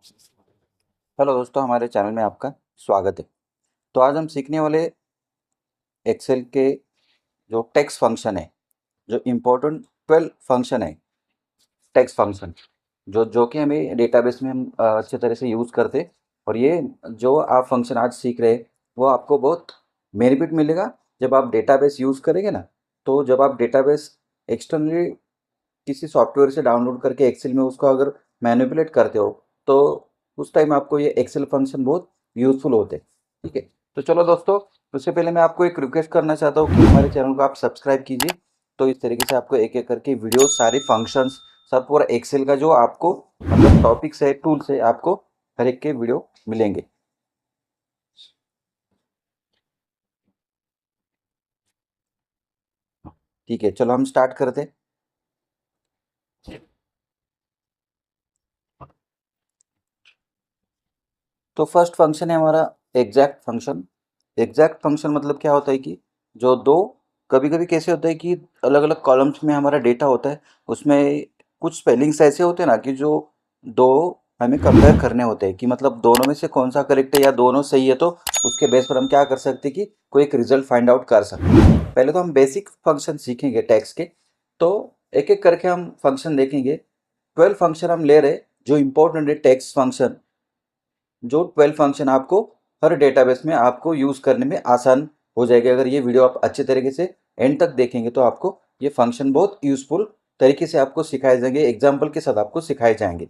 Hello दोस्तों, हमारे channel में आपका स्वागत है। तो आज हम सीखने वाले एक्सेल के जो टेक्स्ट फंक्शन है, जो इम्पोर्टेंट 12 फंक्शन है, टेक्स्ट फंक्शन जो जो कि हमें डेटाबेस में हम अच्छे तरह से यूज़ करते हैं। और ये जो आप फंक्शन आज सीख रहे हैं वो आपको बहुत बेनिफिट मिलेगा जब आप डेटाबेस यूज़ करेंगे ना। तो जब आप डेटाबेस एक्सटर्नली किसी सॉफ्टवेयर से डाउनलोड करके एक्सेल में उसको अगर मैनिपुलेट करते हो तो उस टाइम आपको ये एक्सेल फंक्शन बहुत यूज़फुल होते हैं। ठीक है, तो चलो दोस्तों, उससे पहले मैं आपको एक रिक्वेस्ट करना चाहता हूँ कि हमारे चैनल को आप सब्सक्राइब कीजिए। तो इस तरीके से आपको एक एक करके वीडियो, सारे फंक्शंस, सब पूरा एक्सेल का जो आपको मतलब टॉपिक्स है, टूल्स है, आपको हर एक के वीडियो मिलेंगे। ठीक है, चलो हम स्टार्ट करते हैं। तो फर्स्ट फंक्शन है हमारा एग्जैक्ट फंक्शन। एग्जैक्ट फंक्शन मतलब क्या होता है कि जो दो, कभी कभी कैसे होता है कि अलग अलग कॉलम्स में हमारा डेटा होता है, उसमें कुछ स्पेलिंग्स ऐसे होते हैं ना कि जो दो हमें कंपेयर करने होते हैं कि मतलब दोनों में से कौन सा करेक्ट है या दोनों सही है, तो उसके बेस पर हम क्या कर सकते हैं कि कोई एक रिजल्ट फाइंड आउट कर सकते हैं। पहले तो हम बेसिक फंक्शन सीखेंगे टेक्स्ट के। तो एक एक करके हम फंक्शन देखेंगे। 12 फंक्शन हम ले रहे, जो इंपॉर्टेंट है टेक्स्ट फंक्शन। जो 12 फंक्शन आपको हर डेटाबेस में आपको यूज़ करने में आसान हो जाएगा। अगर ये वीडियो आप अच्छे तरीके से एंड तक देखेंगे तो आपको ये फंक्शन बहुत यूज़फुल तरीके से आपको सिखाए जाएंगे, एग्जाम्पल के साथ आपको सिखाए जाएंगे।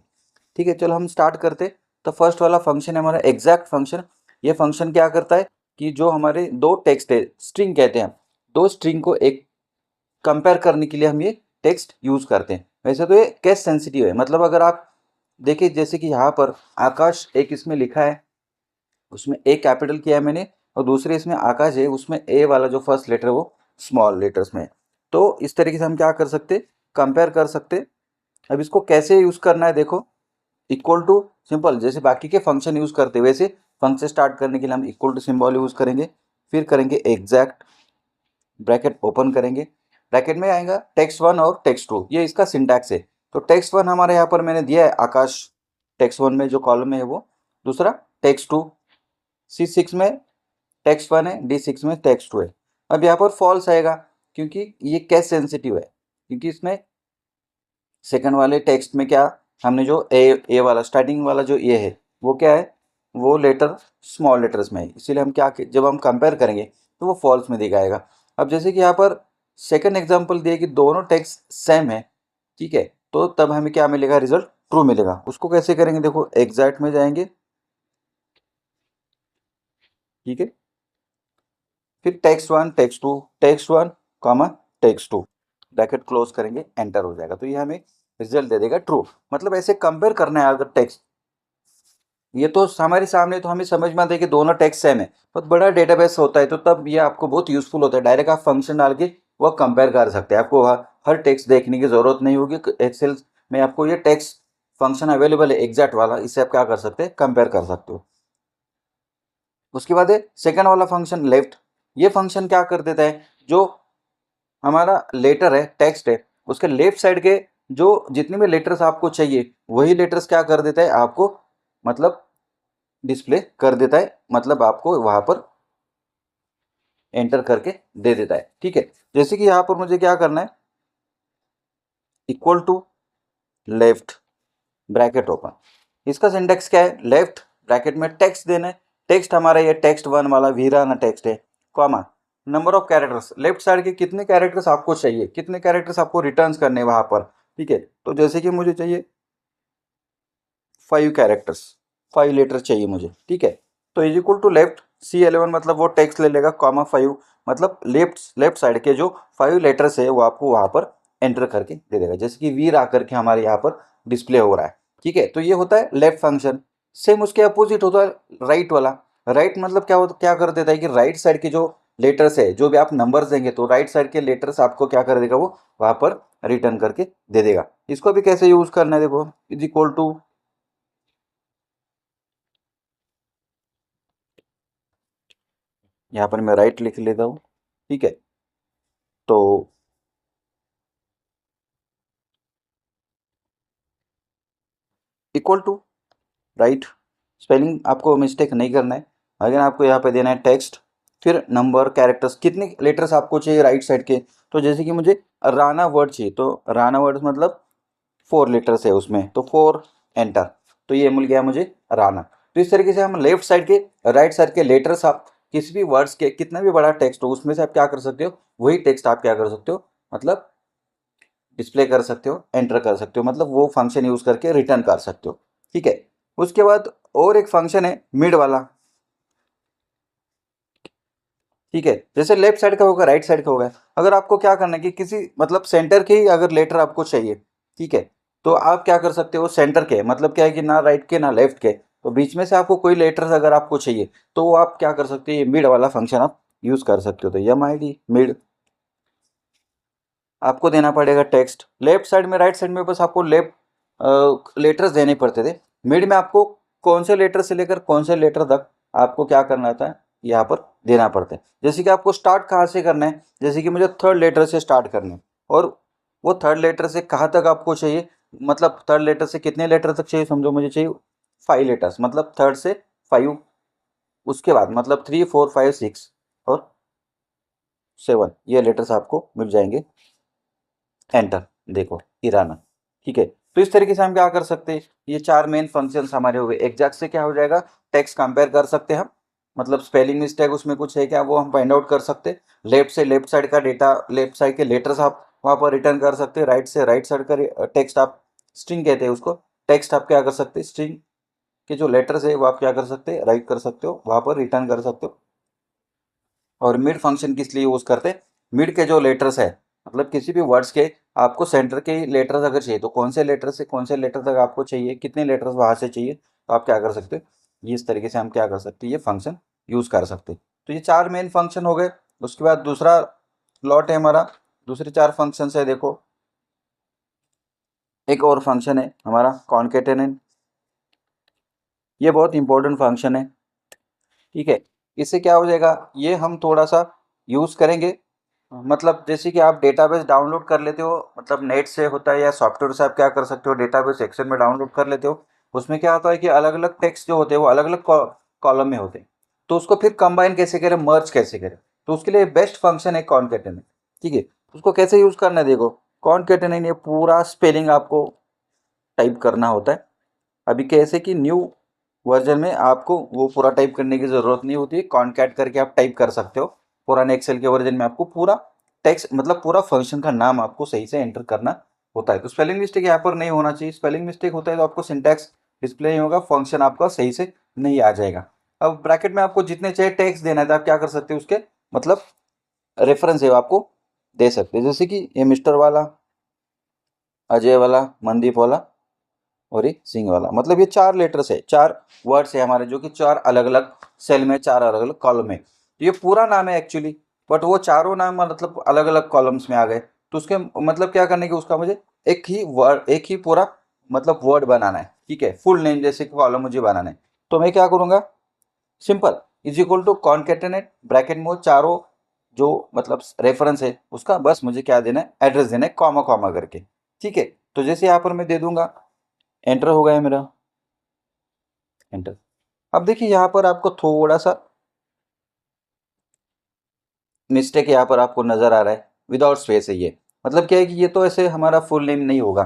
ठीक है, चलो हम स्टार्ट करते। तो फर्स्ट वाला फंक्शन है हमारा एग्जैक्ट फंक्शन। ये फंक्शन क्या करता है कि जो हमारे दो टेक्स्ट है, स्ट्रिंग कहते हैं, दो स्ट्रिंग को एक कंपेयर करने के लिए हम ये टेक्स्ट यूज़ करते हैं। वैसे तो ये केस सेंसिटिव है, मतलब अगर आप देखिए जैसे कि यहाँ पर आकाश एक इसमें लिखा है, उसमें ए कैपिटल किया है मैंने, और दूसरे इसमें आकाश है, उसमें ए वाला जो फर्स्ट लेटर है वो स्मॉल लेटर्स में है। तो इस तरीके से हम क्या कर सकते, कंपेयर कर सकते। अब इसको कैसे यूज़ करना है देखो। इक्वल टू सिंपल, जैसे बाकी के फंक्शन यूज़ करते हैं वैसे फंक्शन स्टार्ट करने के लिए हम इक्वल टू सिंबल यूज़ करेंगे। फिर करेंगे एग्जैक्ट, ब्रैकेट ओपन करेंगे, ब्रैकेट में आएगा टेक्स्ट वन और टेक्स्ट टू, ये इसका सिंटैक्स है। तो टेक्स्ट वन हमारे यहाँ पर मैंने दिया है आकाश, टेक्स्ट वन में जो कॉलम में है वो। दूसरा टेक्स्ट टू, C6 में टेक्स्ट वन है, D6 में टेक्स्ट टू है। अब यहाँ पर फॉल्स आएगा क्योंकि ये केस सेंसिटिव है, क्योंकि इसमें सेकंड वाले टेक्स्ट में क्या, हमने जो ए वाला स्टार्टिंग वाला जो ए है वो क्या है, वो लेटर स्मॉल लेटर्स में है, इसीलिए हम क्या, जब हम कंपेयर करेंगे तो वो फॉल्स में दिखाएगा। अब जैसे कि यहाँ पर सेकंड एग्जांपल दिए कि दोनों टेक्स्ट सेम है, ठीक है, तो तब हमें क्या मिलेगा, रिजल्ट ट्रू मिलेगा। उसको कैसे करेंगे देखो, एग्जैक्ट में जाएंगे, ठीक है, फिर text one text two, text one comma text two, bracket close करेंगे, एंटर हो जाएगा, तो ये हमें रिजल्ट दे देगा ट्रू। मतलब ऐसे कंपेयर करना है अगर टेक्स्ट, ये तो हमारे सामने, तो हमें समझ में आता है कि दोनों टेक्स्ट सेम है, बहुत बड़ा डेटाबेस होता है तो तब ये आपको बहुत यूजफुल होता है। डायरेक्ट आप फंक्शन डाल के वो कंपेयर कर सकते हैं, आपको हर टेक्स्ट देखने की जरूरत नहीं होगी। एक्सेल में आपको ये टेक्स्ट फंक्शन अवेलेबल है एग्जैक्ट वाला, इससे आप क्या कर सकते हैं, कंपेयर कर सकते हो। उसके बाद है सेकंड वाला फंक्शन लेफ्ट। ये फंक्शन क्या कर देता है, जो हमारा लेटर है, टेक्स्ट है, उसके लेफ्ट साइड के जो जितने भी लेटर्स आपको चाहिए वही लेटर्स क्या कर देता है आपको, मतलब डिस्प्ले कर देता है, मतलब आपको वहां पर एंटर करके दे देता है। ठीक है, जैसे कि यहाँ पर मुझे क्या करना है, equal to left, bracket open. इसका सिंटेक्स क्या है, लेफ्ट ब्रैकेट में टेक्स्ट देना है, टेक्स्ट हमारा ये टेक्स्ट वन वाला वीराना टेक्स्ट है, comma number of characters, left side के कितने कैरेक्टर्स आपको चाहिए, कितने कैरेक्टर्स आपको रिटर्न्स करने हैं वहां पर। ठीक है, तो जैसे कि मुझे चाहिए 5 कैरेक्टर्स, 5 लेटर चाहिए मुझे, ठीक है। तो is equal to left C11, मतलब वो टेक्स्ट ले लेगा, कॉमा 5, मतलब लेफ्ट लेफ्ट साइड के जो 5 लेटर्स है वो आपको वहां पर एंटर करके दे देगा, जैसे कि वीर आकर के हमारे यहाँ पर डिस्प्ले हो रहा है। ठीक है, तो ये होता है लेफ्ट फंक्शन। सेम उसके अपोजिट होता है राइट वाला। राइट मतलब क्या होता, क्या कर देता है कि राइट साइड के जो लेटर्स है, जो भी आप नंबर्स देंगे तो राइट साइड के लेटर्स आपको क्या कर देगा, वो वहां पर रिटर्न करके दे देगा। इसको भी कैसे यूज करना है देखो, इज इक्वल टू, यहाँ पर मैं राइट लिख लेता हूँ, ठीक है। तो इक्वल टू राइट, स्पेलिंग आपको मिस्टेक नहीं करना है। अगर आपको यहाँ पे देना है टेक्स्ट, फिर नंबर कैरेक्टर्स, कितने लेटर्स आपको चाहिए राइट साइड के। तो जैसे कि मुझे राना वर्ड चाहिए, तो राना वर्ड मतलब 4 लेटर्स है उसमें, तो 4 एंटर, तो ये मिल गया मुझे राना। तो इस तरीके से हम लेफ्ट साइड के राइट साइड के लेटर्स, आप किसी भी वर्ड्स के कितना भी बड़ा टेक्स्ट हो उसमें से आप क्या कर सकते हो, वही टेक्स्ट आप क्या कर सकते हो, मतलब डिस्प्ले कर सकते हो, एंटर कर सकते हो, मतलब वो फंक्शन यूज करके रिटर्न कर सकते हो। ठीक है। उसके बाद और एक फंक्शन है मिड वाला। ठीक है, जैसे लेफ्ट साइड का होगा राइट साइड का होगा। अगर आपको क्या करना है कि किसी मतलब सेंटर के ही अगर लेटर आपको चाहिए, ठीक है, तो आप क्या कर सकते हो, सेंटर के मतलब क्या है कि ना राइट के ना लेफ्ट के, तो बीच में से आपको कोई लेटर्स अगर आपको चाहिए, तो वो आप क्या कर सकते हो, ये मिड वाला फंक्शन आप यूज कर सकते हो। तो एम आई डी मिड, आपको देना पड़ेगा टेक्स्ट लेफ्ट साइड में, राइट साइड में बस आपको लेफ्ट लेटर्स देने पड़ते थे। मिड में आपको कौन से लेटर से लेकर कौन से लेटर तक आपको क्या करना होता है, यहाँ पर देना पड़ता है। जैसे कि आपको स्टार्ट कहाँ से करना है, जैसे कि मुझे थर्ड लेटर से स्टार्ट करना है, और वो थर्ड लेटर से कहाँ तक आपको चाहिए, मतलब थर्ड लेटर से कितने लेटर तक चाहिए, समझो मुझे चाहिए 5 लेटर्स, मतलब थर्ड से 5, उसके बाद मतलब 3 4 5 6 और 7 ये लेटर्स आपको मिल जाएंगे। एंटर, देखो ईराना। ठीक है, तो इस तरीके से हम क्या कर सकते हैं, ये 4 मेन फंक्शंस हमारे हो गए। एग्जैक्ट से क्या हो जाएगा, टेक्स्ट कंपेयर कर सकते हैं हम, मतलब स्पेलिंग मिस्टेक उसमें कुछ है क्या वो हम फाइंड आउट कर सकते हैं। लेफ्ट से लेफ्ट साइड का डेटा, लेफ्ट साइड के लेटर्स आप वहाँ पर रिटर्न कर सकते हैं। राइट से राइट साइड का टेक्स्ट, आप स्ट्रिंग कहते हैं उसको, टेक्स्ट आप क्या कर सकते हैं, स्ट्रिंग के जो लेटर्स है वो आप क्या कर सकते हैं, राइट कर सकते हो, वहाँ पर रिटर्न कर सकते हो। और मिड फंक्शन किस लिए यूज करते हैं, मिड के जो लेटर्स है, मतलब किसी भी वर्ड्स के आपको सेंटर के लेटर्स अगर चाहिए, तो कौन से लेटर से कौन से लेटर तक आपको चाहिए, कितने लेटर्स वहां से चाहिए, तो आप क्या कर सकते हो, ये इस तरीके से हम क्या कर सकते हैं, ये फंक्शन यूज कर सकते हैं। तो ये 4 मेन फंक्शन हो गए। उसके बाद दूसरा लॉट है हमारा, दूसरे 4 फंक्शन है। देखो एक और फंक्शन है हमारा कॉन्केटेनेट, ये बहुत इंपॉर्टेंट फंक्शन है। ठीक है, इससे क्या हो जाएगा, ये हम थोड़ा सा यूज़ करेंगे, मतलब जैसे कि आप डेटाबेस डाउनलोड कर लेते हो, मतलब नेट से होता है या सॉफ्टवेयर से आप क्या कर सकते हो, डेटाबेस सेक्शन में डाउनलोड कर लेते हो। उसमें क्या होता है कि अलग अलग टेक्स्ट जो होते हैं वो अलग अलग कॉलम में होते हैं, तो उसको फिर कंबाइन कैसे करें, मर्ज कैसे करें, तो उसके लिए बेस्ट फंक्शन है कॉनकेटेनेट। ठीक है, उसको कैसे यूज़ करना है, देखो कॉनकेटेनेट ये पूरा स्पेलिंग आपको टाइप करना होता है। अभी कैसे कि न्यू वर्जन में आपको वो पूरा टाइप करने की ज़रूरत नहीं होती है, कॉनकैट करके आप टाइप कर सकते हो। पुराने एक्सेल के वर्जन में आपको पूरा टेक्स्ट मतलब पूरा फंक्शन का नाम आपको सही से एंटर करना होता है। तो स्पेलिंग मिस्टेक यहाँ पर नहीं होना चाहिए, स्पेलिंग मिस्टेक होता है तो आपको सिंटैक्स डिस्प्ले नहीं होगा, फंक्शन आपका सही से नहीं आ जाएगा। अब ब्रैकेट में आपको जितने चाहिए टेक्स्ट देना है तो आप क्या कर सकते हो, उसके मतलब रेफरेंस है वो आपको दे सकते हैं। जैसे कि ये मिस्टर वाला, अजय वाला, मनदीप वाला और एक सिंह वाला, मतलब ये 4 लेटर्स है, 4 वर्ड्स है हमारे, जो कि 4 अलग अलग सेल में, 4 अलग अलग कॉलम में। ये पूरा नाम है एक्चुअली, बट वो चारों नाम मतलब अलग अलग कॉलम्स में आ गए। तो उसके मतलब क्या करने की, उसका मुझे एक ही वर्ड, एक ही पूरा मतलब वर्ड बनाना है। ठीक है, फुल नेम जैसे कॉलम मुझे बनाना है, तो मैं क्या करूँगा, simple is equal to concatenate bracket में वो चारों जो मतलब रेफरेंस है उसका बस मुझे क्या देना है, एड्रेस देना है, कॉमा कॉमा करके। ठीक है, तो जैसे यहाँ पर मैं दे दूंगा, एंटर हो गया है मेरा, एंटर। अब देखिए यहाँ पर आपको थोड़ा सा मिस्टेक यहाँ पर आपको नजर आ रहा है, विदाउट स्पेस है ये, मतलब क्या है कि ये तो ऐसे हमारा फुल नेम नहीं होगा,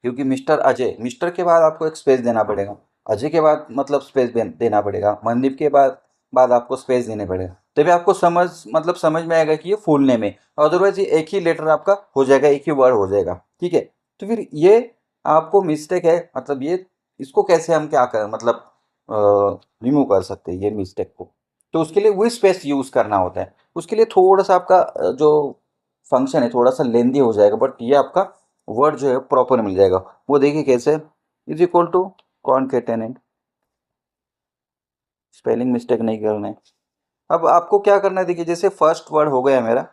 क्योंकि मिस्टर अजय, मिस्टर के बाद आपको एक स्पेस देना पड़ेगा, अजय के बाद मतलब स्पेस देना पड़ेगा, मनदीप के बाद बाद आपको स्पेस देने पड़ेगा, तभी आपको समझ मतलब समझ में आएगा कि ये फुल नेम है। अदरवाइज ये एक ही लेटर आपका हो जाएगा, एक ही वर्ड हो जाएगा। ठीक है, तो फिर ये आपको मिस्टेक है, मतलब ये इसको कैसे हम क्या कर मतलब रिमूव कर सकते हैं ये मिस्टेक को, तो उसके लिए वही स्पेस यूज करना होता है। उसके लिए थोड़ा सा आपका जो फंक्शन है थोड़ा सा लेंदी हो जाएगा, बट ये आपका वर्ड जो है प्रॉपर मिल जाएगा। वो देखिए कैसे, is equal to concatenate, spelling mistake नहीं करना है। अब आपको क्या करना है, देखिए जैसे फर्स्ट वर्ड हो गया मेरा,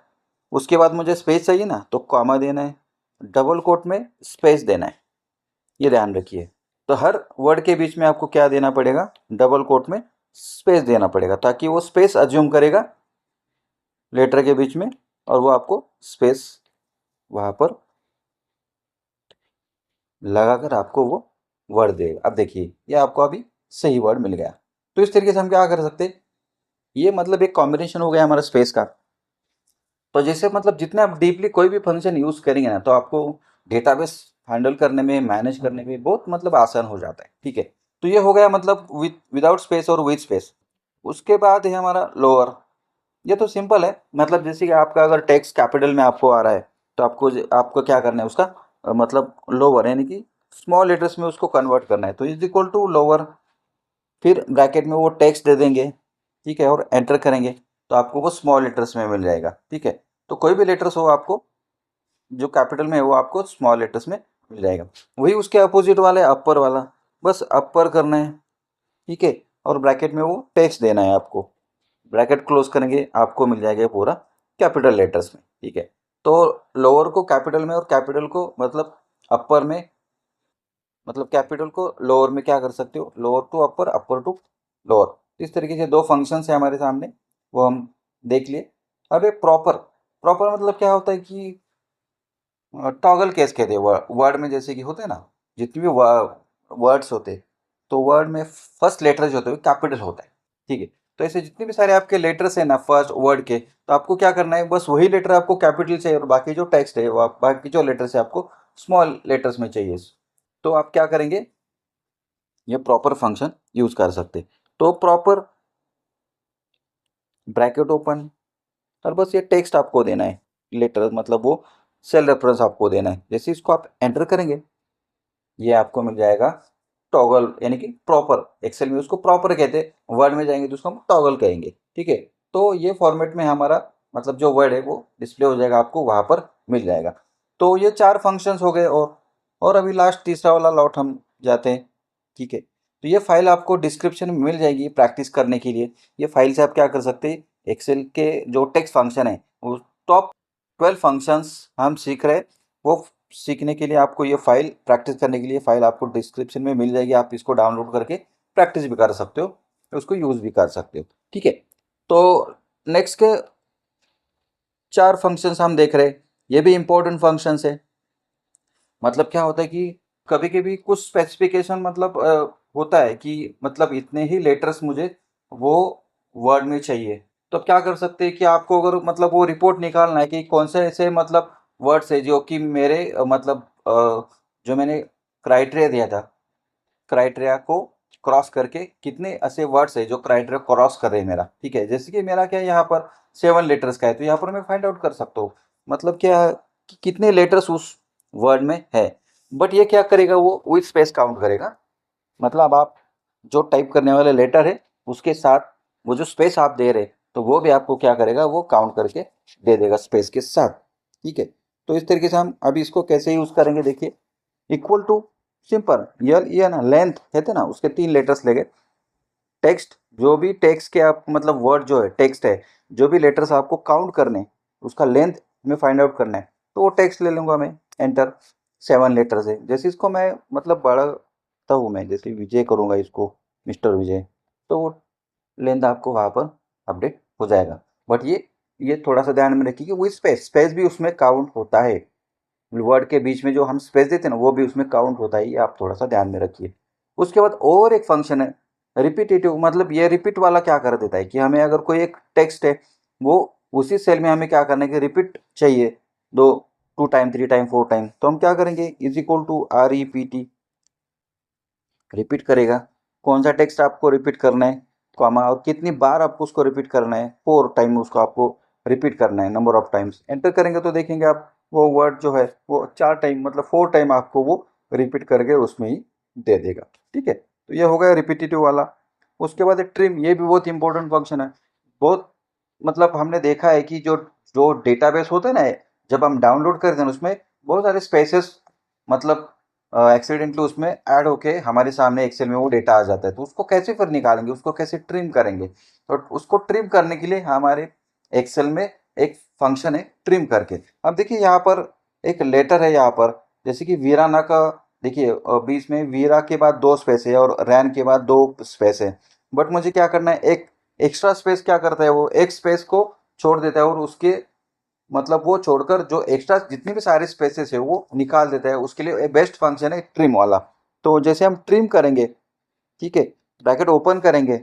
उसके बाद मुझे स्पेस चाहिए ना, तो कॉमा देना है, डबल कोट में स्पेस देना है, ये ध्यान रखिए। तो हर वर्ड के बीच में आपको क्या देना पड़ेगा, डबल कोट में स्पेस देना पड़ेगा, ताकि वो स्पेस अज्यूम करेगा लेटर के बीच में, और वो आपको स्पेस वहाँ पर लगाकर आपको वो वर्ड देगा। अब देखिए ये आपको अभी सही वर्ड मिल गया। तो इस तरीके से हम क्या कर सकते हैं, ये मतलब एक कॉम्बिनेशन हो गया हमारा स्पेस का। तो जैसे मतलब जितने आप डीपली कोई भी फंक्शन यूज़ करेंगे ना, तो आपको डेटाबेस हैंडल करने में, मैनेज करने में बहुत मतलब आसान हो जाता है। ठीक है, तो ये हो गया मतलब विदाउट स्पेस और विद स्पेस। उसके बाद है हमारा लोअर। ये तो सिंपल है, मतलब जैसे कि आपका अगर टेक्स्ट कैपिटल में आपको आ रहा है, तो आपको क्या करना है उसका मतलब लोअर यानी कि स्मॉल लेटर्स में उसको कन्वर्ट करना है, तो इज इक्वल टू लोअर। फिर ब्रैकेट में वो टेक्स्ट दे देंगे, ठीक है, और एंटर करेंगे, तो आपको वो स्मॉल लेटर्स में मिल जाएगा। ठीक है, तो कोई भी लेटर्स हो आपको जो कैपिटल में है वो आपको स्मॉल लेटर्स में मिल जाएगा। वही उसके अपोजिट वाला है अपर वाला, बस अपर करना है। ठीक है, और ब्रैकेट में वो टेक्स्ट देना है आपको, ब्रैकेट क्लोज करेंगे, आपको मिल जाएगा ये पूरा कैपिटल लेटर्स में। ठीक है, तो लोअर को कैपिटल में और कैपिटल को मतलब अपर में, मतलब कैपिटल को लोअर में क्या कर सकते हो, lower to upper, upper to lower. इस तरीके से दो फंक्शंस है हमारे सामने, वो हम देख लिए। अब ये प्रॉपर, प्रॉपर मतलब क्या होता है कि टॉगल केस कहते हैं वर्ड में, जैसे कि होते हैं ना जितने भी वर्ड्स होते हैं, तो वर्ड में फर्स्ट लेटर जो होते हैं कैपिटल होता है। ठीक है, तो ऐसे जितने भी सारे आपके लेटर्स हैं ना फर्स्ट वर्ड के, तो आपको क्या करना है, बस वही लेटर आपको कैपिटल चाहिए और बाकी जो टेक्स्ट है वो बाकी जो लेटर्स है आपको स्मॉल लेटर्स में चाहिए। तो आप क्या करेंगे, ये प्रॉपर फंक्शन यूज कर सकते हैं। तो प्रॉपर ब्रैकेट ओपन, और बस ये टेक्स्ट आपको देना है, लेटर मतलब वो सेल रेफरेंस आपको देना है। जैसे इसको आप एंटर करेंगे, ये आपको मिल जाएगा टॉगल, यानी कि प्रॉपर। एक्सेल में उसको प्रॉपर कहते हैं, वर्ड में जाएंगे तो उसको हम टॉगल कहेंगे। ठीक है, तो ये फॉर्मेट में हमारा मतलब जो वर्ड है वो डिस्प्ले हो जाएगा, आपको वहाँ पर मिल जाएगा। तो ये चार फंक्शंस हो गए, और अभी लास्ट तीसरा वाला लॉट हम जाते हैं। ठीक है, तो ये फाइल आपको डिस्क्रिप्शन में मिल जाएगी प्रैक्टिस करने के लिए। ये फाइल से आप क्या कर सकते हैं, एक्सेल के जो टेक्स्ट फंक्शन है वो टॉप 12 फंक्शंस हम सीख रहे हैं, वो सीखने के लिए आपको ये फाइल, प्रैक्टिस करने के लिए फाइल आपको डिस्क्रिप्शन में मिल जाएगी। आप इसको डाउनलोड करके प्रैक्टिस भी कर सकते हो, उसको यूज़ भी कर सकते हो। ठीक है, तो नेक्स्ट के चार फंक्शंस हम देख रहे हैं, ये भी इंपॉर्टेंट फंक्शंस है। मतलब क्या होता है कि कभी कभी कुछ स्पेसिफिकेशन मतलब होता है कि मतलब इतने ही लेटर्स मुझे वो वर्ड में चाहिए। तो अब क्या कर सकते हैं कि आपको अगर मतलब वो रिपोर्ट निकालना है कि कौन से ऐसे मतलब वर्ड्स है जो कि मेरे मतलब जो मैंने क्राइटेरिया दिया था, क्राइटेरिया को क्रॉस करके कितने ऐसे वर्ड्स है जो क्राइटेरिया क्रॉस कर रहे हैं मेरा। ठीक है, जैसे कि मेरा क्या है यहाँ पर 7 लेटर्स का है, तो यहाँ पर मैं फाइंड आउट कर सकता हूँ मतलब क्या है कि कितने लेटर्स उस वर्ड में है। बट ये क्या करेगा, वो विथ स्पेस काउंट करेगा। मतलब आप जो टाइप करने वाले लेटर है उसके साथ वो जो स्पेस आप दे रहे, तो वो भी आपको क्या करेगा, वो काउंट करके दे देगा स्पेस के साथ। ठीक है, तो इस तरीके से हम अभी इसको कैसे यूज करेंगे, देखिए इक्वल टू सिंपल, ये ना लेंथ कहते ना, उसके 3 लेटर्स लेंगे। टेक्स्ट, जो भी टेक्स्ट के आप मतलब वर्ड जो है टेक्स्ट है, जो भी लेटर्स आपको काउंट करने उसका लेंथ में फाइंड आउट करना है, तो वो टेक्स्ट ले लूंगा मैं, एंटर। 7 लेटर्स है, जैसे इसको मैं मतलब बढ़ाता हूँ, मैं जैसे विजय करूँगा इसको, मिस्टर विजय, तो वो लेंथ आपको वहाँ पर अपडेट हो जाएगा। बट ये थोड़ा सा ध्यान में रखिए कि वो स्पेस स्पेस भी उसमें काउंट होता है, वर्ड के बीच में जो हम स्पेस देते हैं ना वो भी उसमें काउंट होता है, ये आप थोड़ा सा ध्यान में रखिए। उसके बाद और एक फंक्शन है रिपीटेटिव, मतलब ये रिपीट वाला क्या कर देता है कि हमें अगर कोई एक टेक्स्ट है, वो उसी सेल में हमें क्या करना है कि रिपीट चाहिए, दो 2 टाइम 3 टाइम 4 टाइम, तो हम क्या करेंगे, is equal to REPT, repeat करेगा कौन सा टेक्स्ट आपको रिपीट करना है, कॉमा, और कितनी बार आपको उसको रिपीट करना है, 4 टाइम उसको आपको रिपीट करना है, नंबर ऑफ टाइम्स। एंटर करेंगे तो देखेंगे आप वो वर्ड जो है वो 4 टाइम मतलब 4 टाइम आपको वो रिपीट करके उसमें ही दे देगा। ठीक है, तो ये हो गया रिपीटेटिव वाला। उसके बाद ट्रिम, ये भी बहुत इंपॉर्टेंट फंक्शन है। बहुत मतलब हमने देखा है कि जो जो डेटाबेस होता है ना, जब हम डाउनलोड करते हैं उसमें बहुत सारे स्पेसेस मतलब एक्सीडेंटली उसमें ऐड होके हमारे सामने एक्सेल में वो डेटा आ जाता है, तो उसको कैसे फिर निकालेंगे, उसको कैसे ट्रिम करेंगे। तो उसको ट्रिम करने के लिए हमारे एक्सेल में एक फंक्शन है ट्रिम करके। अब देखिए यहाँ पर एक लेटर है यहाँ पर, जैसे कि वीराना का, देखिए बीच में वीरा के बाद 2 स्पेस है और रैन के बाद 2 स्पेस है। बट मुझे क्या करना है, एक एक्स्ट्रा स्पेस क्या करता है, वो एक स्पेस को छोड़ देता है और उसके मतलब वो छोड़कर जो एक्स्ट्रा जितनी भी सारे स्पेसेस है वो निकाल देता है। उसके लिए बेस्ट फंक्शन है ट्रिम वाला। तो जैसे हम ट्रिम करेंगे, ठीक है, ब्रैकेट ओपन करेंगे,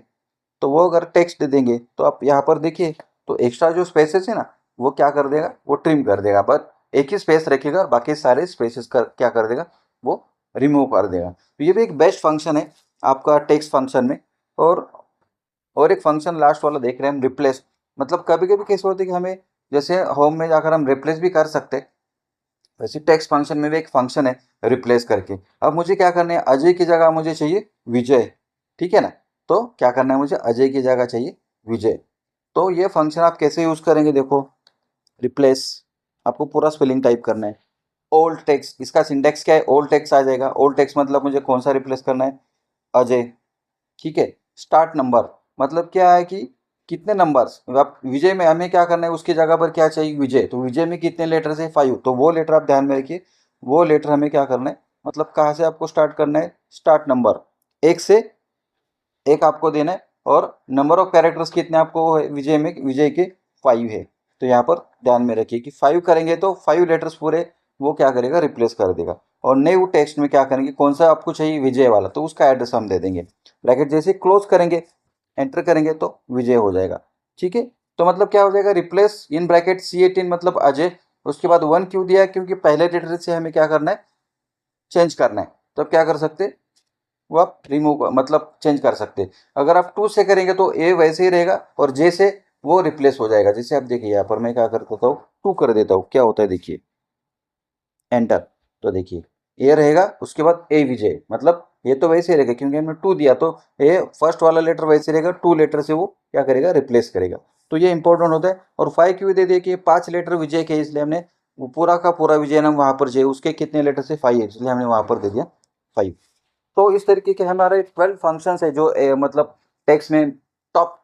तो वो अगर टेक्स्ट दे देंगे तो आप यहाँ पर देखिए, तो एक्स्ट्रा जो स्पेसेस है ना वो क्या कर देगा, वो ट्रिम कर देगा, बट एक ही स्पेस रखेगा और बाकी सारे स्पेसेस क्या कर देगा, वो रिमूव कर देगा। तो ये भी एक बेस्ट फंक्शन है आपका टेक्स्ट फंक्शन में। और एक फंक्शन लास्ट वाला देख रहे हैं हम, रिप्लेस। मतलब कभी कभी कैसे होते हैं कि हमें जैसे होम में जाकर हम रिप्लेस भी कर सकते हैं, वैसे टेक्स्ट फंक्शन में भी एक फंक्शन है रिप्लेस करके। अब मुझे क्या करना है, अजय की जगह मुझे चाहिए विजय, ठीक है ना। तो क्या करना है, मुझे अजय की जगह चाहिए विजय। तो ये फंक्शन आप कैसे यूज करेंगे, देखो, रिप्लेस, आपको पूरा स्पेलिंग टाइप करना है। ओल्ड टेक्स्ट, इसका सिंटेक्स क्या है, ओल्ड टेक्स्ट आ जाएगा। ओल्ड टेक्स्ट मतलब मुझे कौन सा रिप्लेस करना है, अजय, ठीक है। स्टार्ट नंबर मतलब क्या है कि कितने नंबर्स, आप विजय में हमें क्या करना है, उसकी जगह पर क्या चाहिए, विजय, तो विजय में कितने लेटर है, 5, तो वो लेटर आप ध्यान में रखिए, वो लेटर हमें क्या करना है, मतलब कहाँ से आपको स्टार्ट करना है, स्टार्ट नंबर, एक से एक आपको देना है, और नंबर ऑफ कैरेक्टर्स कितने आपको है विजय में, विजय के 5 है। तो यहाँ पर ध्यान में रखिए कि 5 करेंगे तो 5 लेटर्स पूरे वो क्या करेगा, रिप्लेस कर देगा। और न्यू टेक्स्ट में क्या करेंगे, कौन सा आपको चाहिए, विजय वाला, तो उसका एड्रेस हम दे देंगे। ब्रैकेट जैसे क्लोज करेंगे, एंटर करेंगे तो विजय हो जाएगा, ठीक है। तो मतलब क्या हो जाएगा, रिप्लेस इन ब्रैकेट C18 मतलब अजय, उसके बाद 1 क्यों दिया है, क्योंकि पहले लेटर से हमें क्या करना है, चेंज करना है। तो अब क्या कर सकते हैं, वो आप रिमूव मतलब चेंज कर सकते हैं। अगर आप 2 से करेंगे तो ए वैसे ही रहेगा और जे से वो रिप्लेस हो जाएगा। जैसे आप देखिए यहाँ पर मैं क्या कर देता हूँ, 2 कर देता हूँ, क्या होता है देखिए, एंटर। तो देखिए ए रहेगा, उसके बाद ए विजय, मतलब ये तो वैसे ही रहेगा क्योंकि हमने 2 दिया, तो ए फर्स्ट वाला लेटर वैसे रहेगा, 2 लेटर से वो क्या करेगा, रिप्लेस करेगा। तो ये इंपॉर्टेंट होता है। और 5 क्यों दे दिए कि 5 लेटर विजय के, इसलिए हमने वो पूरा का पूरा विजय नाम वहाँ पर, जय उसके कितने लेटर से 5 है, इसलिए हमने वहाँ पर दे दिया 5। तो इस तरीके के हमारे 12 फंक्शंस है जो मतलब टेक्स्ट में टॉप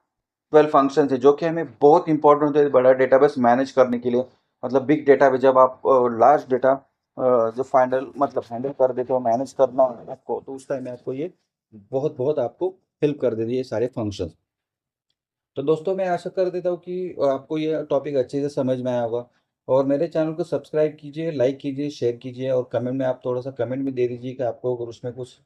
12 फंक्शंस है, जो कि हमें बहुत इंपॉर्टेंट होते हैं बड़ा डेटाबेस मैनेज करने के लिए। मतलब बिग डेटाबेस, जब आप लार्ज डेटा जो फाइनल मतलब हैंडल कर देते हो, मैनेज करना है आपको, तो उस टाइम में आपको ये बहुत बहुत आपको हेल्प कर देती है ये सारे फंक्शंस। तो दोस्तों मैं आशा कर देता हूँ कि आपको ये टॉपिक अच्छे से समझ में आया होगा। और मेरे चैनल को सब्सक्राइब कीजिए, लाइक कीजिए, शेयर कीजिए, और कमेंट में आप थोड़ा सा कमेंट भी दे दीजिए कि आपको अगर उसमें कुछ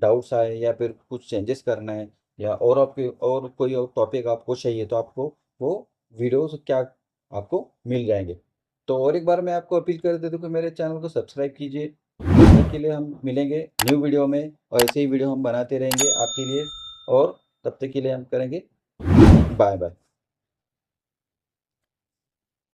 डाउट्स आए या फिर कुछ चेंजेस करना है, या और आपके और कोई और टॉपिक आपको चाहिए, तो आपको वो वीडियोस क्या आपको मिल जाएंगे। तो और एक बार मैं आपको अपील कर देता हूँ कि मेरे चैनल को सब्सक्राइब कीजिए। तब तक के लिए हम मिलेंगे न्यू वीडियो में, और ऐसे ही वीडियो हम बनाते रहेंगे आपके लिए। और तब तक के लिए हम करेंगे, बाय बाय।